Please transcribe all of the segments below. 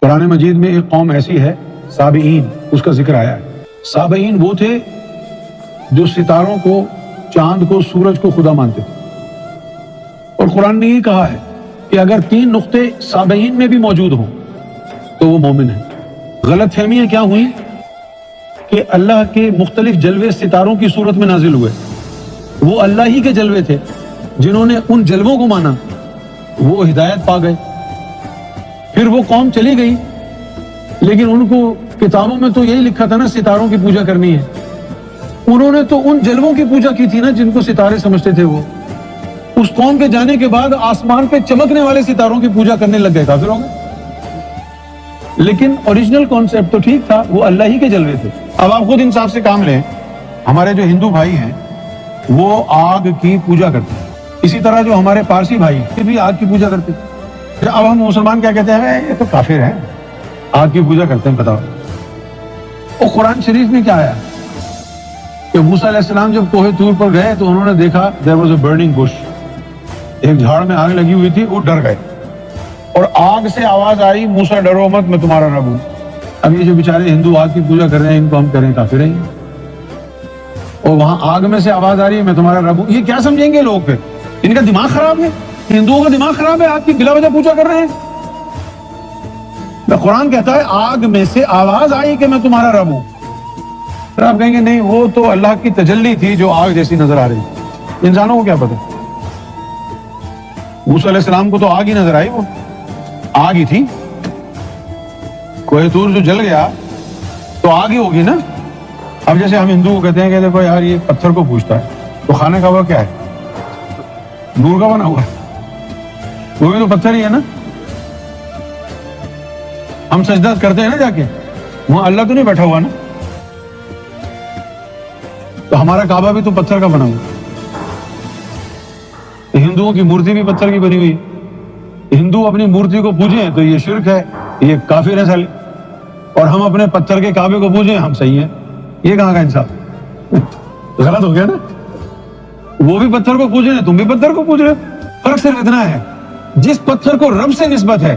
قرآن مجید میں ایک قوم ایسی ہے سابعین، اس کا ذکر آیا ہے۔ سابعین وہ تھے جو ستاروں کو، چاند کو، سورج کو خدا مانتے تھے، اور قرآن نے یہ کہا ہے کہ اگر 3 نقطے سابعین میں بھی موجود ہوں تو وہ مومن ہیں۔ غلط فہمیاں کیا ہوئی کہ اللہ کے مختلف جلوے ستاروں کی صورت میں نازل ہوئے، وہ اللہ ہی کے جلوے تھے۔ جنہوں نے ان جلووں کو مانا وہ ہدایت پا گئے۔ پھر وہ قوم چلی گئی، لیکن ان کو کتابوں میں تو یہی لکھا تھا نا ستاروں کی پوجا کرنی ہے۔ انہوں نے تو ان جلووں کی پوجا کی تھی نا جن کو ستارے سمجھتے تھے۔ وہ اس قوم کے جانے کے بعد آسمان پہ چمکنے والے ستاروں کی پوجا کرنے لگ گئے، کافر ہو گئے۔ لیکن اوریجنل کانسیپٹ تو ٹھیک تھا، وہ اللہ ہی کے جلوے تھے۔ اب آپ خود انصاف سے کام لیں، ہمارے جو ہندو بھائی ہیں وہ آگ کی پوجا کرتے ہیں، اسی طرح جو ہمارے پارسی بھائی بھی آگ کی پوجا کرتے ہیں۔ اب ہم مسلمان کیا کہتے ہیں؟ یہ تو کافر ہیں، آگ کی پوجا کرتے ہیں۔ بتاؤ، اور قرآن شریف میں کیا آیا کہ موسیٰ علیہ السلام جب کوہ طور پر گئے تو انہوں نے دیکھا there was a burning bush، ایک جھاڑ میں آگ لگی ہوئی تھی، وہ ڈر گئے اور آگ سے آواز آئی موسیٰ ڈرو مت، میں تمہارا رب ہوں۔ اب یہ جو بیچارے ہندو آگ کی پوجا کر رہے ہیں، ان کو ہم کہہ رہے ہیں کافر ہیں، اور وہاں آگ میں سے آواز آ رہی ہے میں تمہارا رب ہوں۔ یہ کیا سمجھیں گے لوگ؟ پھر ان کا دماغ خراب ہے، ہندوؤں کا دماغ خراب ہے، آگ کی بلا وجہ پوجا کر رہے ہیں۔ قرآن کہتا ہے آگ میں سے آواز آئی کہ میں تمہارا رب ہوں۔ پھر آپ کہیں گے نہیں، وہ تو اللہ کی تجلی تھی جو آگ جیسی نظر آ رہی، انسانوں کو کیا پتہ؟ موسیٰ علیہ السلام کو تو آگ ہی نظر آئی، وہ آگ ہی تھی۔ کوہ طور جو جل گیا تو آگ ہی ہوگی نا۔ اب جیسے ہم ہندو کو کہتے ہیں کہ دیکھو یار یہ پتھر کو پوجتا ہے، تو خانہ کعبہ کیا ہے؟ نور کا بنا ہوا ہے، وہ بھی تو پتھر ہی ہے نا۔ ہم سجدہ کرتے ہیں نا جا کے، وہاں اللہ تو نہیں بیٹھا ہوا نا، تو ہمارا کعبہ بھی تو پتھر کا بنا ہوا۔ ہندوؤں کی مورتی بھی پتھر کی بنی ہوئی ہے۔ ہندو اپنی مورتی کو پوجیں تو یہ شرک ہے، یہ کافر ہے سالے، اور ہم اپنے پتھر کے کعبے کو پوجیں ہم صحیح ہیں۔ یہ کہاں کا انصاف؟ غلط ہو گیا نا۔ وہ بھی پتھر کو پوج رہے ہیں، تم بھی پتھر کو پوج رہے ہو۔ فرق صرف اتنا ہے، جس پتھر کو رب سے نسبت ہے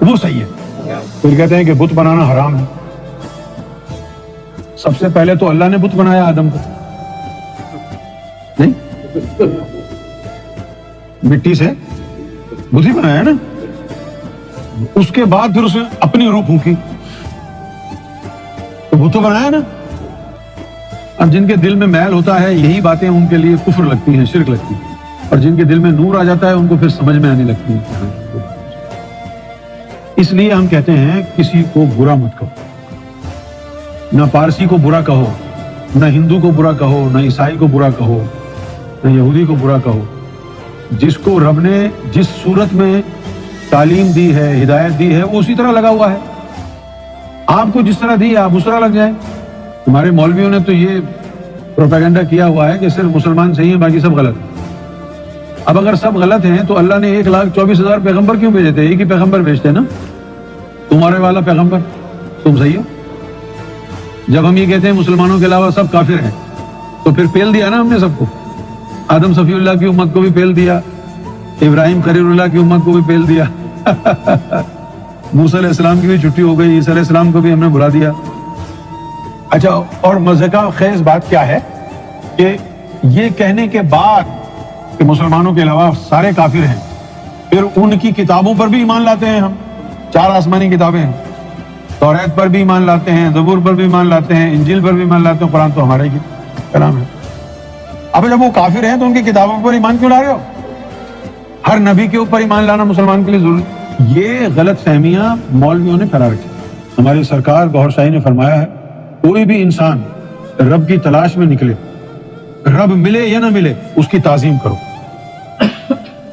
وہ صحیح ہے۔ پھر کہتے ہیں کہ بت بنانا حرام ہے۔ سب سے پہلے تو اللہ نے بت بنایا آدم کو، نہیں؟ مٹی سے بت ہی بنایا نا۔ اس کے بعد پھر اس نے اپنی روح پھونکی تو بت تو بنایا نا۔ اب جن کے دل میں میل ہوتا ہے یہی باتیں ان کے لیے کفر لگتی ہیں، شرک لگتی ہیں، اور جن کے دل میں نور آ جاتا ہے ان کو پھر سمجھ میں آنے لگتی ہیں۔ اس لیے ہم کہتے ہیں کسی کو برا مت کہو، نہ پارسی کو برا کہو، نہ ہندو کو برا کہو، نہ عیسائی کو برا کہو، نہ یہودی کو برا کہو۔ جس کو رب نے جس صورت میں تعلیم دی ہے، ہدایت دی ہے، وہ اسی طرح لگا ہوا ہے۔ آپ کو جس طرح دی ہے آپ اس طرح لگ جائیں۔ ہمارے مولویوں نے تو یہ پروپیگنڈا کیا ہوا ہے کہ صرف مسلمان صحیح ہیں، باقی سب غلط ہیں۔ اب اگر سب غلط ہیں تو اللہ نے 1,24,000 پیغمبر کیوں بھیجے تھے؟ ایک ہی پیغمبر بھیجتے نا، تمہارے والا پیغمبر، تم صحیح ہو۔ جب ہم یہ کہتے ہیں مسلمانوں کے علاوہ سب کافر ہیں تو پھر پیل دیا نا ہم نے سب کو۔ آدم صفی اللہ کی امت کو بھی پیل دیا، ابراہیم خلیل اللہ کی امت کو بھی پیل دیا، موسیٰ علیہ السلام کی بھی چھٹی ہو گئی، عیسیٰ علیہ السلام کو بھی ہم نے بھلا دیا۔ اچھا، اور مزے کا خیز بات کیا ہے کہ یہ کہنے کے بعد کہ مسلمانوں کے علاوہ سارے کافر ہیں، پھر ان کی کتابوں پر بھی ایمان لاتے ہیں ہم۔ 4 آسمانی کتابیں ہیں، توریت پر بھی ایمان لاتے ہیں، زبور پر بھی ایمان لاتے ہیں، انجیل پر بھی ایمان لاتے ہیں، قرآن تو ہمارے ہی کلام ہے۔ اب جب وہ کافر ہیں تو ان کی کتابوں پر ایمان کیوں لا رہے ہو؟ ہر نبی کے اوپر ایمان لانا مسلمان کے لیے ضروری؟ یہ غلط فہمیاں مولویوں نے پھیلا رکھی۔ ہماری سرکار گوھر شاہی نے فرمایا ہے کوئی بھی انسان رب کی تلاش میں نکلے، رب ملے یا نہ ملے، اس کی تعظیم کرو۔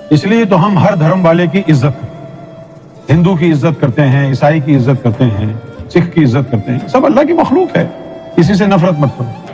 اس لیے تو ہم ہر دھرم والے کی عزت کرتے ہیں، ہندو کی عزت کرتے ہیں، عیسائی کی عزت کرتے ہیں، سکھ کی عزت کرتے ہیں، سب اللہ کی مخلوق ہے، کسی سے نفرت مت کرو۔